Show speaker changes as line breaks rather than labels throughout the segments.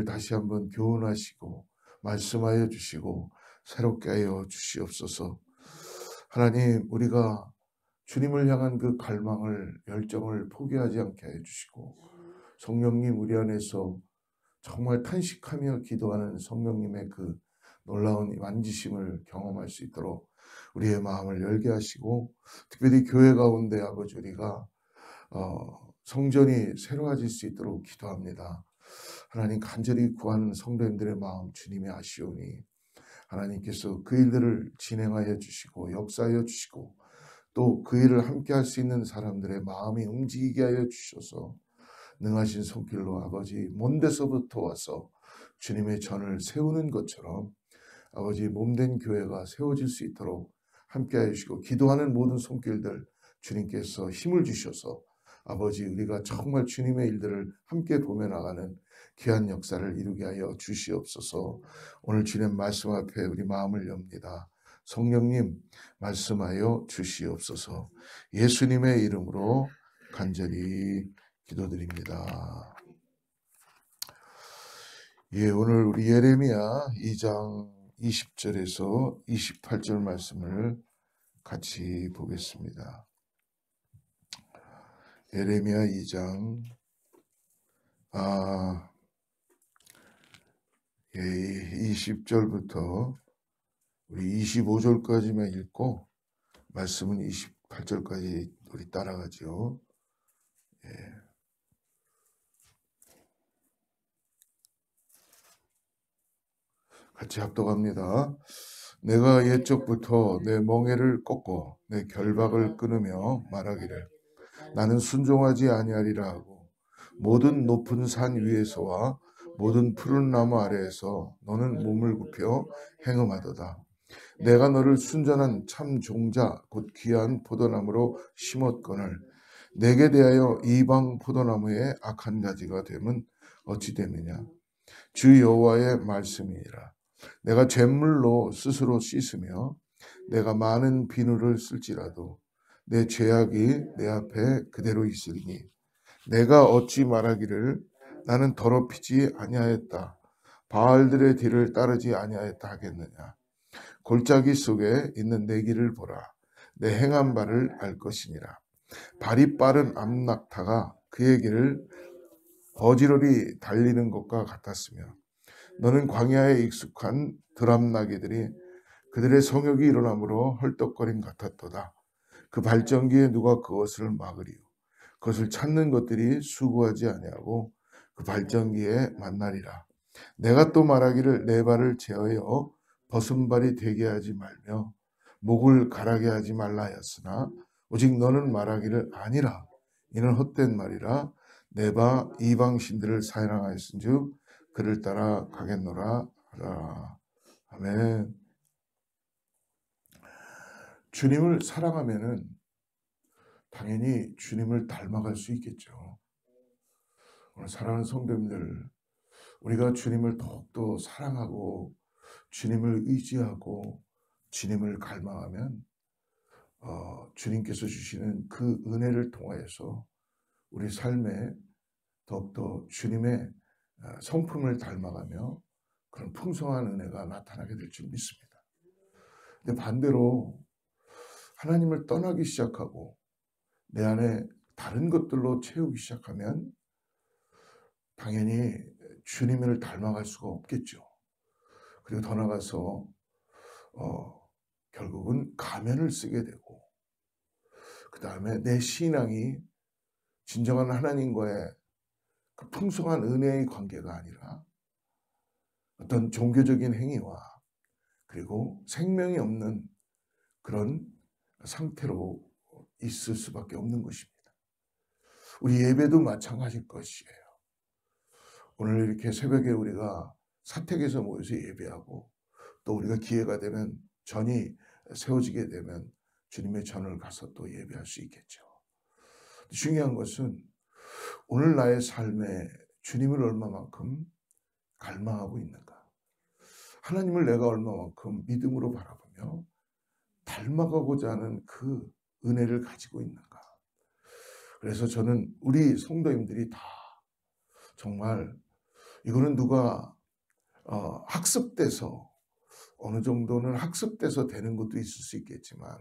다시 한번 교훈하시고 말씀하여 주시고 새롭게 하여 주시옵소서. 하나님, 우리가 주님을 향한 그 갈망을, 열정을 포기하지 않게 해 주시고, 성령님 우리 안에서 정말 탄식하며 기도하는 성령님의 그 놀라운 만지심을 경험할 수 있도록 우리의 마음을 열게 하시고, 특별히 교회 가운데 아버지 우리가 성전이 새로워질 수 있도록 기도합니다. 하나님, 간절히 구하는 성도님들의 마음 주님이 아시오니 하나님께서 그 일들을 진행하여 주시고 역사하여 주시고, 또 그 일을 함께 할 수 있는 사람들의 마음이 움직이게 하여 주셔서 능하신 손길로 아버지 먼 데서부터 와서 주님의 전을 세우는 것처럼 아버지 몸된 교회가 세워질 수 있도록 함께 해주시고, 기도하는 모든 손길들 주님께서 힘을 주셔서 아버지 우리가 정말 주님의 일들을 함께 보며 나가는 귀한 역사를 이루게 하여 주시옵소서. 오늘 주님 말씀 앞에 우리 마음을 엽니다. 성령님 말씀하여 주시옵소서. 예수님의 이름으로 간절히 기도드립니다. 예, 오늘 우리 예레미야 2장 20절에서 28절 말씀을 같이 보겠습니다. 예레미야 2장 20절부터 우리 25절까지만 읽고 말씀은 28절까지 우리 따라가죠. 예. 같이 합독합니다. 내가 옛적부터 내 멍에를 꺾고 내 결박을 끊으며 말하기를 나는 순종하지 아니하리라 하고, 모든 높은 산 위에서와 모든 푸른 나무 아래에서 너는 몸을 굽혀 행음하도다. 내가 너를 순전한 참 종자 곧 귀한 포도나무로 심었거늘 내게 대하여 이방 포도나무의 악한 가지가 됨은 어찌 됨이냐. 주 여호와의 말씀이니라. 내가 잿물로 스스로 씻으며 내가 많은 비누를 쓸지라도 내 죄악이 내 앞에 그대로 있으리니 내가 어찌 말하기를 나는 더럽히지 아니하였다, 바알들의 뒤를 따르지 아니하였다 하겠느냐. 골짜기 속에 있는 내 길을 보라. 내 행한 바를 알 것이니라. 발이 빠른 암낙타가 그의 길을 어지러리 달리는 것과 같았으며, 너는 광야에 익숙한 드람나귀들이 그들의 성욕이 일어나므로 헐떡거림 같았도다. 그 발전기에 누가 그것을 막으리요. 그것을 찾는 것들이 수고하지 아니하고 그 발전기에 만나리라. 내가 또 말하기를 내 발을 제어하여 벗은 발이 되게 하지 말며 목을 가라게 하지 말라 하였으나, 오직 너는 말하기를 아니라 이는 헛된 말이라. 내가 이방신들을 사랑하였은즉 그를 따라 가겠노라 하라. 아멘. 주님을 사랑하면은 당연히 주님을 닮아갈 수 있겠죠. 오늘 사랑하는 성도님들, 우리가 주님을 더욱더 사랑하고 주님을 의지하고 주님을 갈망하면 주님께서 주시는 그 은혜를 통하여서 우리 삶에 더욱더 주님의 성품을 닮아가며 그런 풍성한 은혜가 나타나게 될 줄 믿습니다. 근데 반대로 하나님을 떠나기 시작하고 내 안에 다른 것들로 채우기 시작하면 당연히 주님을 닮아갈 수가 없겠죠. 그리고 더 나아가서 결국은 가면을 쓰게 되고, 그 다음에 내 신앙이 진정한 하나님과의 그 풍성한 은혜의 관계가 아니라 어떤 종교적인 행위와 그리고 생명이 없는 그런 상태로 있을 수밖에 없는 것입니다. 우리 예배도 마찬가지일 것이에요. 오늘 이렇게 새벽에 우리가 사택에서 모여서 예배하고, 또 우리가 기회가 되면 전이 세워지게 되면 주님의 전을 가서 또 예배할 수 있겠죠. 중요한 것은 오늘 나의 삶에 주님을 얼마만큼 갈망하고 있는가, 하나님을 내가 얼마만큼 믿음으로 바라보며 닮아가고자 하는 그 은혜를 가지고 있는가. 그래서 저는 우리 성도님들이 다 정말 이거는 누가 학습돼서 어느 정도는 학습돼서 되는 것도 있을 수 있겠지만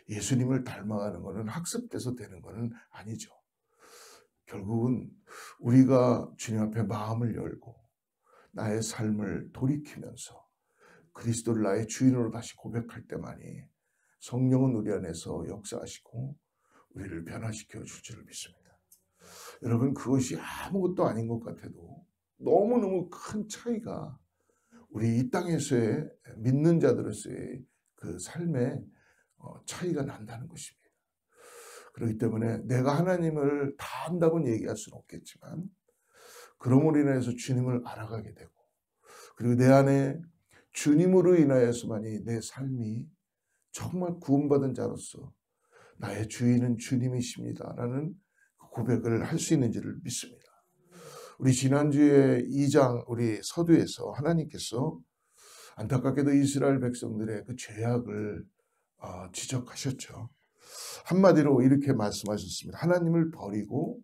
예수님을 닮아가는 것은 학습돼서 되는 것은 아니죠. 결국은 우리가 주님 앞에 마음을 열고 나의 삶을 돌이키면서 그리스도를 나의 주인으로 다시 고백할 때만이 성령은 우리 안에서 역사하시고 우리를 변화시켜 줄 줄을 믿습니다. 여러분, 그것이 아무것도 아닌 것 같아도 너무너무 큰 차이가 우리 이 땅에서의 믿는 자들로서의 그 삶의 차이가 난다는 것입니다. 그렇기 때문에 내가 하나님을 다 안다고는 얘기할 수는 없겠지만 그러므로 인해서 주님을 알아가게 되고 그리고 내 안에 주님으로 인하여서만이 내 삶이 정말 구원받은 자로서 나의 주인은 주님이십니다 라는 고백을 할 수 있는지를 믿습니다. 우리 지난주에 2장 우리 서두에서 하나님께서 안타깝게도 이스라엘 백성들의 그 죄악을 지적하셨죠. 한마디로 이렇게 말씀하셨습니다. 하나님을 버리고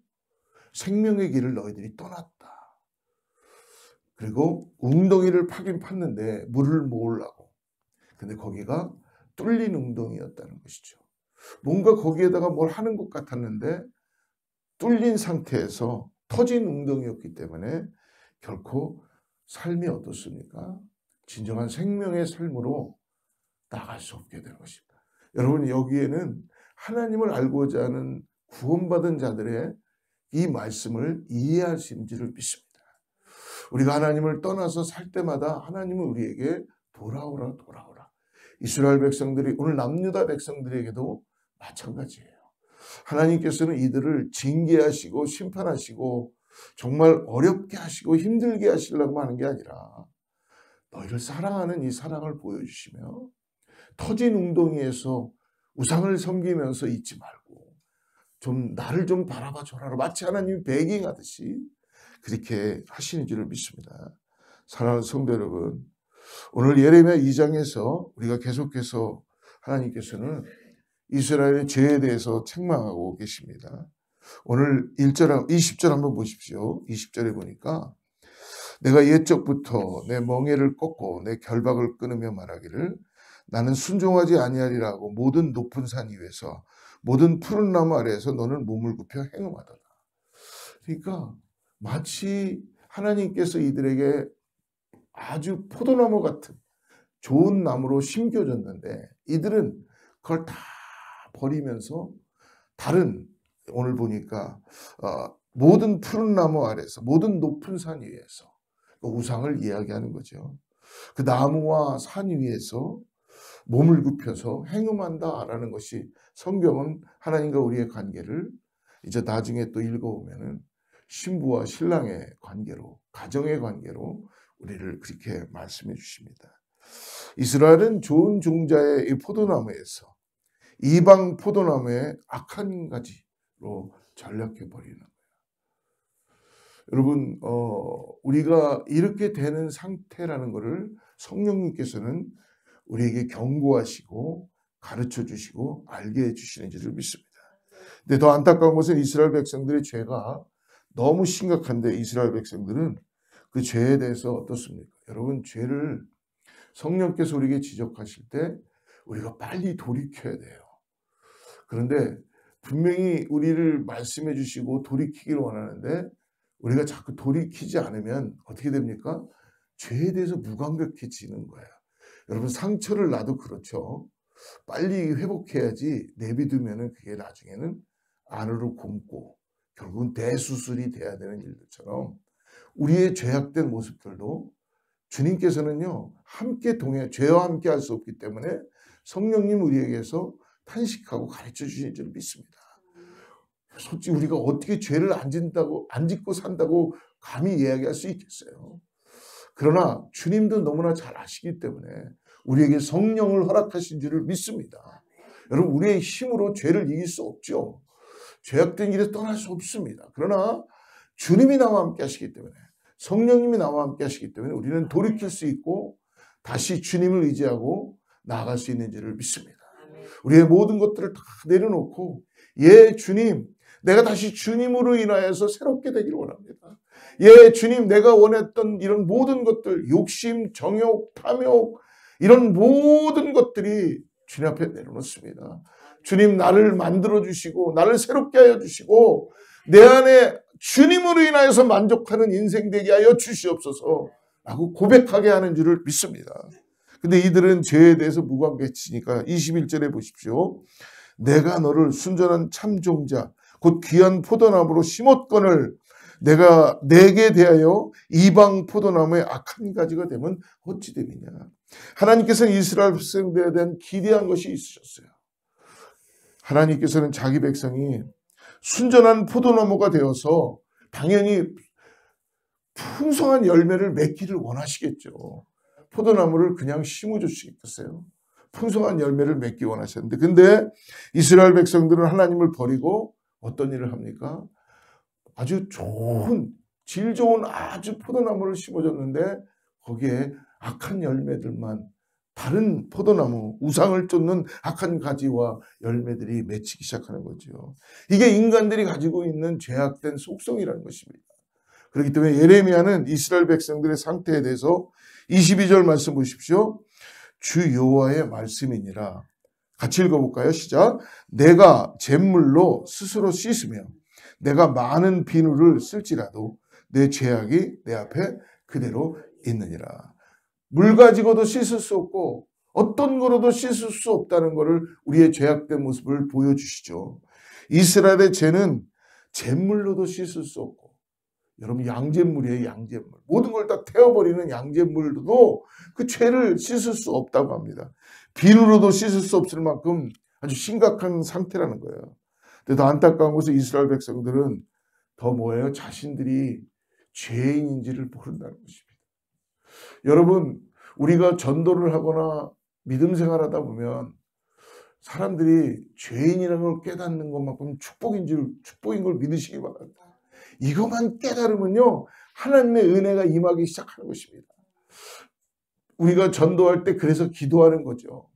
생명의 길을 너희들이 떠났다. 그리고 웅덩이를 파긴 팠는데 물을 모으려고. 근데 거기가 뚫린 웅덩이였다는 것이죠. 뭔가 거기에다가 뭘 하는 것 같았는데 뚫린 상태에서 터진 웅덩이였기 때문에 결코 삶이 어떻습니까? 진정한 생명의 삶으로 나갈 수 없게 되는 것입니다. 여러분, 여기에는 하나님을 알고자 하는 구원받은 자들의 이 말씀을 이해할 수 있는지를 믿습니다. 우리가 하나님을 떠나서 살 때마다 하나님은 우리에게 돌아오라 돌아오라. 이스라엘 백성들이 오늘 남유다 백성들에게도 마찬가지예요. 하나님께서는 이들을 징계하시고 심판하시고 정말 어렵게 하시고 힘들게 하시려고 하는 게 아니라 너희를 사랑하는 이 사랑을 보여주시며 터진 웅덩이에서 우상을 섬기면서 있지 말고 좀 나를 좀 바라봐 줘라. 마치 하나님이 베깅하듯이 그렇게 하시는 줄을 믿습니다. 사랑하는 성도 여러분, 오늘 예레미야 2장에서 우리가 계속해서 하나님께서는 이스라엘의 죄에 대해서 책망하고 계십니다. 오늘 1절, 20절 한번 보십시오. 20절에 보니까 내가 옛적부터 내 멍에를 꺾고 내 결박을 끊으며 말하기를 나는 순종하지 아니하리라고 모든 높은 산 위에서 모든 푸른 나무 아래에서 너는 몸을 굽혀 행음하더라. 그러니까 마치 하나님께서 이들에게 아주 포도나무 같은 좋은 나무로 심겨졌는데 이들은 그걸 다 버리면서 다른 오늘 보니까 모든 푸른 나무 아래서 모든 높은 산 위에서 우상을 이야기하는 거죠. 그 나무와 산 위에서 몸을 굽혀서 행음한다라는 것이 성경은 하나님과 우리의 관계를 이제 나중에 또 읽어보면은 신부와 신랑의 관계로 가정의 관계로 우리를 그렇게 말씀해 주십니다. 이스라엘은 좋은 종자의 이 포도나무에서 이방 포도나무의 악한 가지로 전락해 버리는 거예요. 여러분, 우리가 이렇게 되는 상태라는 것을 성령님께서는 우리에게 경고하시고 가르쳐 주시고 알게 해 주시는 줄을 믿습니다. 근데 더 안타까운 것은 이스라엘 백성들의 죄가 너무 심각한데 이스라엘 백성들은 그 죄에 대해서 어떻습니까? 여러분, 죄를 성령께서 우리에게 지적하실 때 우리가 빨리 돌이켜야 돼요. 그런데 분명히 우리를 말씀해 주시고 돌이키기를 원하는데 우리가 자꾸 돌이키지 않으면 어떻게 됩니까? 죄에 대해서 무감각해지는 거예요. 여러분, 상처를 놔도 그렇죠. 빨리 회복해야지 내비두면은 그게 나중에는 안으로 굼고 결국은 대수술이 돼야 되는 일들처럼 우리의 죄악된 모습들도 주님께서는요 함께 죄와 함께 할 수 없기 때문에 성령님 우리에게서 탄식하고 가르쳐 주신 줄 믿습니다. 솔직히 우리가 어떻게 죄를 안 짓고 산다고 감히 이야기할 수 있겠어요. 그러나 주님도 너무나 잘 아시기 때문에 우리에게 성령을 허락하신 줄을 믿습니다. 여러분, 우리의 힘으로 죄를 이길 수 없죠. 죄악된 길에 떠날 수 없습니다. 그러나 주님이 나와 함께 하시기 때문에 성령님이 나와 함께 하시기 때문에 우리는 돌이킬 수 있고 다시 주님을 의지하고 나아갈 수 있는 줄을 믿습니다. 우리의 모든 것들을 다 내려놓고 예 주님 내가 다시 주님으로 인하여서 새롭게 되기를 원합니다. 예, 주님, 내가 원했던 이런 모든 것들, 욕심, 정욕, 탐욕, 이런 모든 것들이 주님 앞에 내려놓습니다. 주님, 나를 만들어 주시고 나를 새롭게 하여 주시고 내 안에 주님으로 인하여서 만족하는 인생 되게 하여 주시옵소서 라고 고백하게 하는 줄을 믿습니다. 근데 이들은 죄에 대해서 무관개치니까 21절에 보십시오. 내가 너를 순전한 참종자 곧 귀한 포도나무로 심었거늘 내가 내게 대하여 이방 포도나무의 악한 가지가 되면 어찌 되느냐. 하나님께서는 이스라엘 백성들에 대한 기대한 것이 있으셨어요. 하나님께서는 자기 백성이 순전한 포도나무가 되어서 당연히 풍성한 열매를 맺기를 원하시겠죠. 포도나무를 그냥 심어주시겠어요? 풍성한 열매를 맺기 원하셨는데, 근데 이스라엘 백성들은 하나님을 버리고 어떤 일을 합니까? 아주 좋은, 질 좋은 아주 포도나무를 심어줬는데 거기에 악한 열매들만, 다른 포도나무, 우상을 쫓는 악한 가지와 열매들이 맺히기 시작하는 거죠. 이게 인간들이 가지고 있는 죄악된 속성이라는 것입니다. 그렇기 때문에 예레미야는 이스라엘 백성들의 상태에 대해서 22절 말씀 보십시오. 주 여호와의 말씀이니라. 같이 읽어볼까요? 시작. 내가 잿물로 스스로 씻으며 내가 많은 비누를 쓸지라도 내 죄악이 내 앞에 그대로 있느니라. 물 가지고도 씻을 수 없고 어떤 거로도 씻을 수 없다는 것을 우리의 죄악된 모습을 보여주시죠. 이스라엘의 죄는 잿물로도 씻을 수 없고, 여러분 양잿물이에요. 양잿물. 모든 걸 다 태워버리는 양잿물로도 그 죄를 씻을 수 없다고 합니다. 비누로도 씻을 수 없을 만큼 아주 심각한 상태라는 거예요. 근데 더 안타까운 것은 이스라엘 백성들은 더 뭐예요? 자신들이 죄인인지를 모른다는 것입니다. 여러분, 우리가 전도를 하거나 믿음 생활하다 보면 사람들이 죄인이라는 걸 깨닫는 것만큼 축복인 걸 믿으시기 바랍니다. 이것만 깨달으면요, 하나님의 은혜가 임하기 시작하는 것입니다. 우리가 전도할 때 그래서 기도하는 거죠.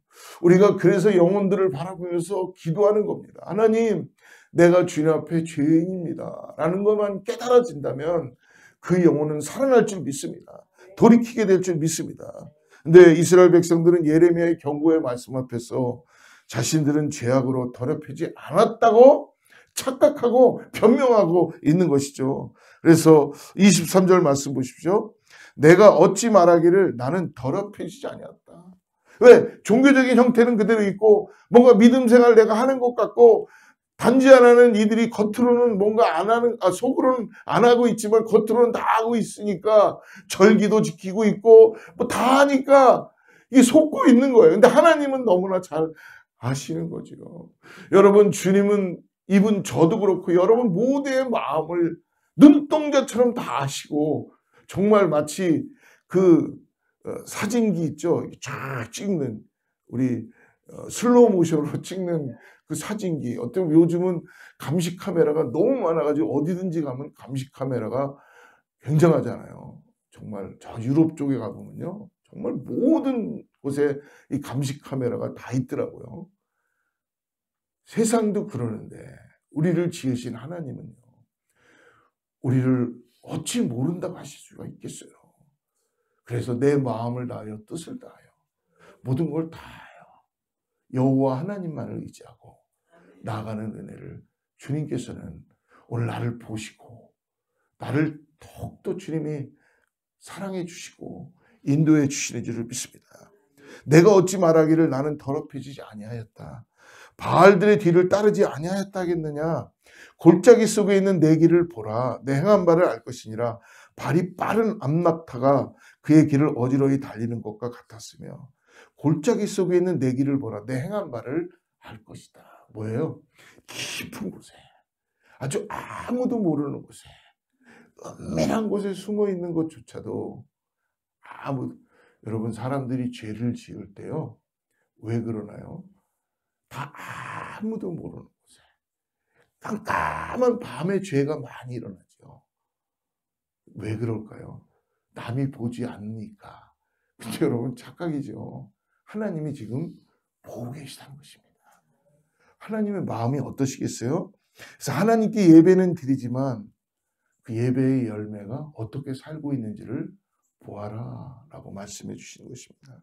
우리가 그래서 영혼들을 바라보면서 기도하는 겁니다. 하나님, 내가 주님 앞에 죄인입니다 라는 것만 깨달아진다면 그 영혼은 살아날 줄 믿습니다. 돌이키게 될 줄 믿습니다. 근데 이스라엘 백성들은 예레미야의 경고의 말씀 앞에서 자신들은 죄악으로 더럽히지 않았다고 착각하고 변명하고 있는 것이죠. 그래서 23절 말씀 보십시오. 내가 어찌 말하기를 나는 더럽히지 아니었다. 왜? 종교적인 형태는 그대로 있고 뭔가 믿음 생활 내가 하는 것 같고, 단지 하나는 이들이 겉으로는 뭔가 안 하는, 속으로는 안 하고 있지만 겉으로는 다 하고 있으니까 절기도 지키고 있고 뭐 다 하니까 이게 속고 있는 거예요. 근데 하나님은 너무나 잘 아시는 거죠. 여러분, 주님은, 이분 저도 그렇고 여러분 모두의 마음을 눈동자처럼 다 아시고, 정말 마치 그 사진기 있죠. 쫙 찍는, 우리 슬로우 모션으로 찍는 그 사진기. 어떤 요즘은 감시 카메라가 너무 많아가지고 어디든지 가면 감시 카메라가 굉장하잖아요. 정말 저 유럽 쪽에 가보면요, 정말 모든 곳에 이 감시 카메라가 다 있더라고요. 세상도 그러는데 우리를 지으신 하나님은요, 우리를 어찌 모른다고 하실 수가 있겠어요. 그래서 내 마음을 다하여 뜻을 다하여 모든 걸 다하여 여호와 하나님만을 의지하고 나아가는 은혜를 주님께서는 오늘 나를 보시고 나를 더욱더 주님이 사랑해 주시고 인도해 주시는 줄을 믿습니다. 내가 어찌 말하기를 나는 더럽혀지지 아니하였다, 바알들의 뒤를 따르지 아니하였다 하겠느냐. 골짜기 속에 있는 내 길을 보라. 내 행한 바를 알 것이니라. 발이 빠른 암낙타가 그의 길을 어지러이 달리는 것과 같았으며. 골짜기 속에 있는 내 길을 보라. 내 행한 바를 알 것이다. 뭐예요? 깊은 곳에, 아주 아무도 모르는 곳에, 은밀한 곳에 숨어 있는 것조차도 여러분, 사람들이 죄를 지을 때요, 왜 그러나요? 다 아무도 모르는 곳에, 깜깜한 밤에 죄가 많이 일어나죠. 왜 그럴까요? 남이 보지 않으니까. 근데 여러분, 착각이죠. 하나님이 지금 보고 계시다는 것입니다. 하나님의 마음이 어떠시겠어요? 그래서 하나님께 예배는 드리지만 그 예배의 열매가 어떻게 살고 있는지를 보아라 라고 말씀해 주시는 것입니다.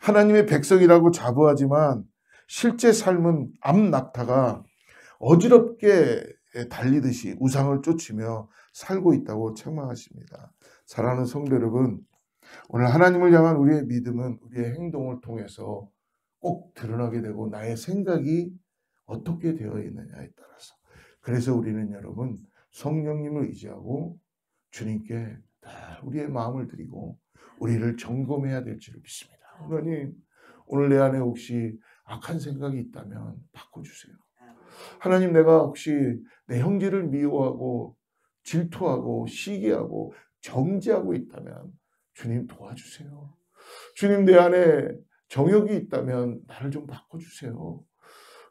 하나님의 백성이라고 자부하지만 실제 삶은 암낙타가 어지럽게 달리듯이 우상을 쫓으며 살고 있다고 책망하십니다. 사랑하는 성도 여러분, 오늘 하나님을 향한 우리의 믿음은 우리의 행동을 통해서 꼭 드러나게 되고 나의 생각이 어떻게 되어 있느냐에 따라서, 그래서 우리는 여러분 성령님을 의지하고 주님께 다 우리의 마음을 드리고 우리를 점검해야 될 줄을 믿습니다. 하나님, 오늘 내 안에 혹시 악한 생각이 있다면 바꿔주세요. 하나님, 내가 혹시 내 형제를 미워하고 질투하고 시기하고 정죄하고 있다면 주님 도와주세요. 주님, 내 안에 정욕이 있다면 나를 좀 바꿔주세요.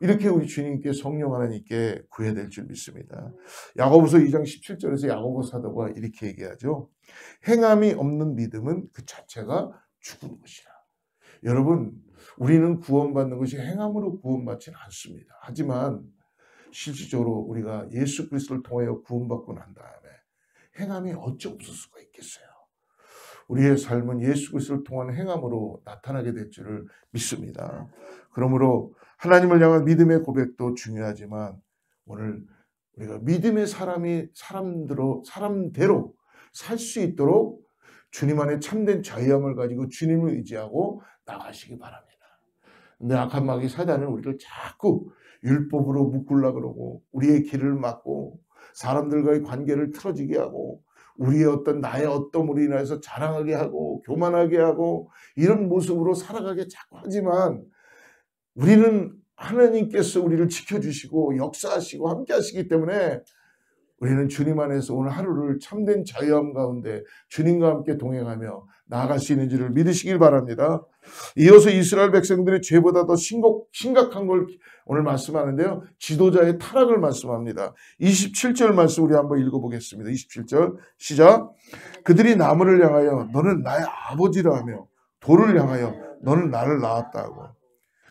이렇게 우리 주님께, 성령 하나님께 구해야 될 줄 믿습니다. 야고보서 2장 17절에서 야고보 사도가 이렇게 얘기하죠. 행함이 없는 믿음은 그 자체가 죽은 것이라. 여러분, 우리는 구원받는 것이 행함으로 구원받지는 않습니다. 하지만 실질적으로 우리가 예수 그리스도를 통하여 구원받고 난 다음에 행함이 어찌 없을 수가 있겠어요. 우리의 삶은 예수 그리스도를 통한 행함으로 나타나게 될 줄을 믿습니다. 그러므로 하나님을 향한 믿음의 고백도 중요하지만 오늘 우리가 믿음의 사람대로 살 수 있도록 주님 안에 참된 자유함을 가지고 주님을 의지하고 나가시기 바랍니다. 근데 악한 마귀 사단은 우리를 자꾸 율법으로 묶으려고 그러고 우리의 길을 막고 사람들과의 관계를 틀어지게 하고 우리의 나의 어떠함으로 인해서 자랑하게 하고 교만하게 하고 이런 모습으로 살아가게 자꾸 하지만, 우리는 하나님께서 우리를 지켜주시고 역사하시고 함께 하시기 때문에 우리는 주님 안에서 오늘 하루를 참된 자유함 가운데 주님과 함께 동행하며 나아갈 수 있는 줄을 믿으시길 바랍니다. 이어서 이스라엘 백성들의 죄보다 더 심각한 걸 오늘 말씀하는데요. 지도자의 타락을 말씀합니다. 27절 말씀 우리 한번 읽어보겠습니다. 27절 시작. 그들이 나무를 향하여 너는 나의 아버지라 하며 돌을 향하여 너는 나를 낳았다 하고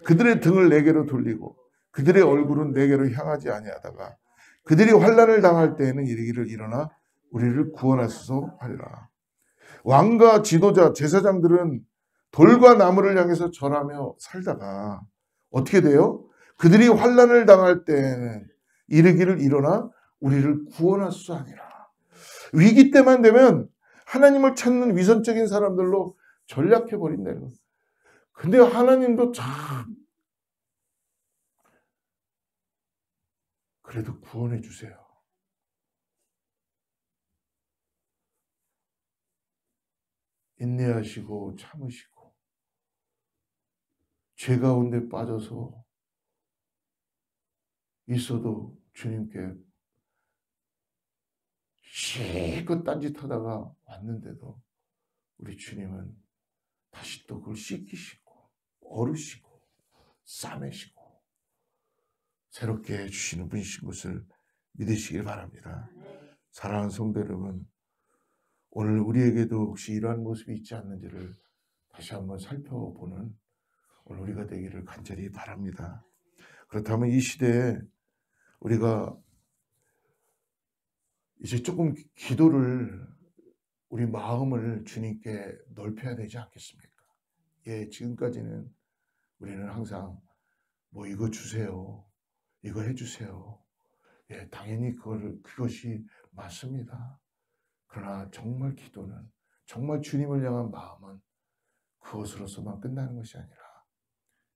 그들의 등을 내게로 돌리고 그들의 얼굴은 내게로 향하지 아니하다가 그들이 환난을 당할 때에는 이르기를 일어나 우리를 구원하소서 하리라. 왕과 지도자, 제사장들은 돌과 나무를 향해서 절하며 살다가 어떻게 돼요? 그들이 환난을 당할 때에는 이르기를 일어나 우리를 구원하소서 하니라. 위기 때만 되면 하나님을 찾는 위선적인 사람들로 전락해버린다는 거예요. 근데 하나님도 참 그래도 구원해 주세요. 인내하시고 참으시고 죄 가운데 빠져서 있어도 주님께 실컷 딴짓하다가 왔는데도 우리 주님은 다시 또 그걸 씻기시고 어르시고 싸매시고 새롭게 해주시는 분이신 것을 믿으시길 바랍니다. 사랑하는 성도 여러분, 오늘 우리에게도 혹시 이러한 모습이 있지 않는지를 다시 한번 살펴보는 오늘 우리가 되기를 간절히 바랍니다. 그렇다면 이 시대에 우리가 이제 조금 기도를, 우리 마음을 주님께 넓혀야 되지 않겠습니까? 예, 지금까지는 우리는 항상 뭐 이거 주세요, 이거 해주세요. 예, 당연히 그것이 맞습니다. 그러나 정말 기도는, 정말 주님을 향한 마음은 그것으로서만 끝나는 것이 아니라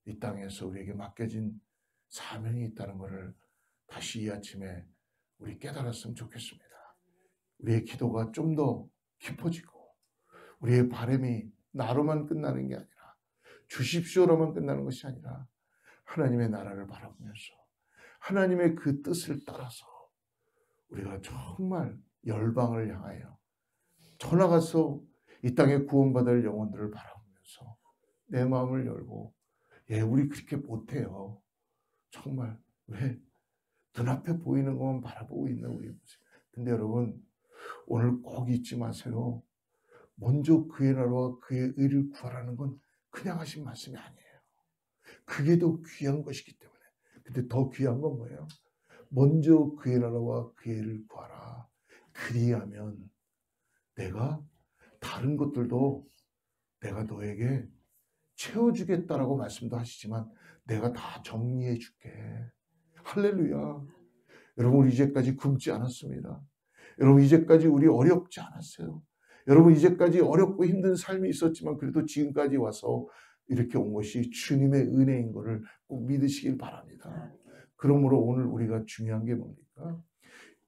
이 땅에서 우리에게 맡겨진 사명이 있다는 것을 다시 이 아침에 우리 깨달았으면 좋겠습니다. 우리의 기도가 좀 더 깊어지고 우리의 바람이 나로만 끝나는 게 아니라 주십시오로만 끝나는 것이 아니라 하나님의 나라를 바라보면서 하나님의 그 뜻을 따라서 우리가 정말 열방을 향하여 저 나가서 이 땅에 구원받을 영혼들을 바라보면서 내 마음을 열고, 예, 우리 그렇게 못해요. 정말 왜 눈앞에 보이는 것만 바라보고 있는 우리 모습. 근데 여러분, 오늘 꼭 잊지 마세요. 먼저 그의 나라와 그의 의를 구하라는 건 그냥 하신 말씀이 아니에요. 그게 더 귀한 것이기 때문에. 근데 더 귀한 건 뭐예요? 먼저 그의 나라와 그의 일을 구하라. 그리하면 내가 다른 것들도 내가 너에게 채워주겠다라고 말씀도 하시지만 내가 다 정리해 줄게. 할렐루야. 여러분, 이제까지 굶지 않았습니다. 여러분, 이제까지 우리 어렵지 않았어요. 여러분, 이제까지 어렵고 힘든 삶이 있었지만 그래도 지금까지 와서 이렇게 온 것이 주님의 은혜인 것을 꼭 믿으시길 바랍니다. 그러므로 오늘 우리가 중요한 게 뭡니까?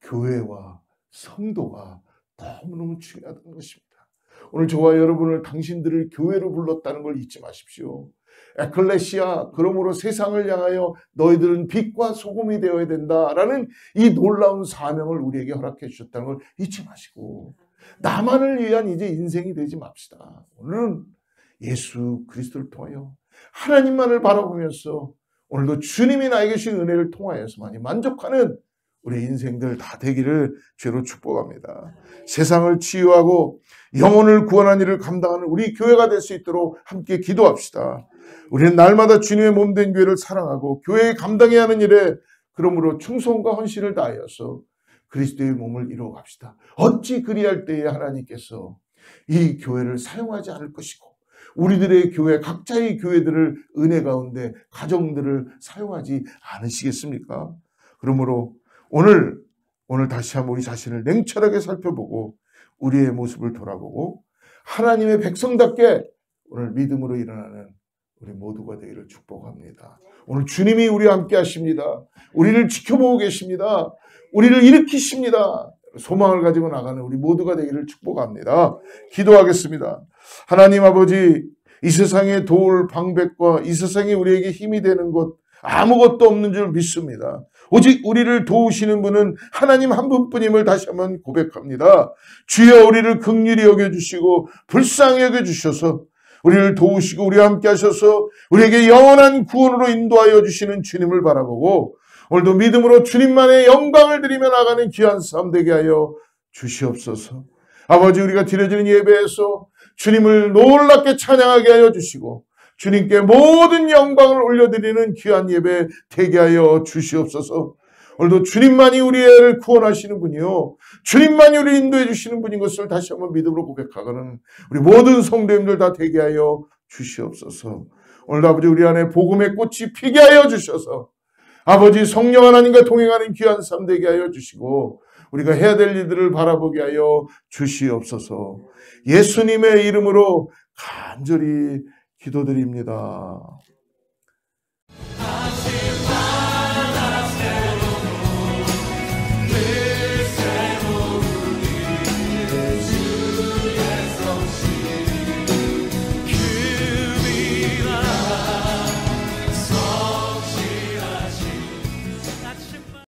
교회와 성도가 너무너무 중요하다는 것입니다. 오늘 저와 여러분을 당신들을 교회로 불렀다는 걸 잊지 마십시오. 에클레시아, 그러므로 세상을 향하여 너희들은 빛과 소금이 되어야 된다라는 이 놀라운 사명을 우리에게 허락해 주셨다는 걸 잊지 마시고 나만을 위한 이제 인생이 되지 맙시다. 오늘은 예수 그리스도를 통하여 하나님만을 바라보면서 오늘도 주님이 나에게 주신 은혜를 통하여서만이 만족하는 우리 인생들 다 되기를 죄로 축복합니다. 세상을 치유하고 영혼을 구원하는 일을 감당하는 우리 교회가 될 수 있도록 함께 기도합시다. 우리는 날마다 주님의 몸된 교회를 사랑하고 교회에 감당해야 하는 일에 그러므로 충성과 헌신을 다하여서 그리스도의 몸을 이루어갑시다. 어찌 그리할 때에 하나님께서 이 교회를 사용하지 않을 것이고 우리들의 교회, 각자의 교회들을 은혜 가운데 가정들을 사용하지 않으시겠습니까? 그러므로 오늘 다시 한번 우리 자신을 냉철하게 살펴보고 우리의 모습을 돌아보고 하나님의 백성답게 오늘 믿음으로 일어나는 우리 모두가 되기를 축복합니다. 오늘 주님이 우리와 함께 하십니다. 우리를 지켜보고 계십니다. 우리를 일으키십니다. 소망을 가지고 나가는 우리 모두가 되기를 축복합니다. 기도하겠습니다. 하나님 아버지, 이 세상에 도울 방백과 이 세상에 우리에게 힘이 되는 것 아무것도 없는 줄 믿습니다. 오직 우리를 도우시는 분은 하나님 한 분뿐임을 다시 한번 고백합니다. 주여 우리를 긍휼히 여겨주시고 불쌍히 여겨주셔서 우리를 도우시고 우리와 함께 하셔서 우리에게 영원한 구원으로 인도하여 주시는 주님을 바라보고 오늘도 믿음으로 주님만의 영광을 드리며 나가는 귀한 삶 되게 하여 주시옵소서. 아버지, 우리가 드려지는 예배에서 주님을 놀랍게 찬양하게 하여 주시고 주님께 모든 영광을 올려드리는 귀한 예배 되게 하여 주시옵소서. 오늘도 주님만이 우리를 구원하시는 분이요 주님만이 우리를 인도해 주시는 분인 것을 다시 한번 믿음으로 고백하고는 우리 모든 성도님들 다 되게 하여 주시옵소서. 오늘도 아버지, 우리 안에 복음의 꽃이 피게 하여 주셔서 아버지, 성령 하나님과 동행하는 귀한 삶 되게 하여 주시고 우리가 해야 될 일들을 바라보게 하여 주시옵소서. 예수님의 이름으로 간절히 기도드립니다.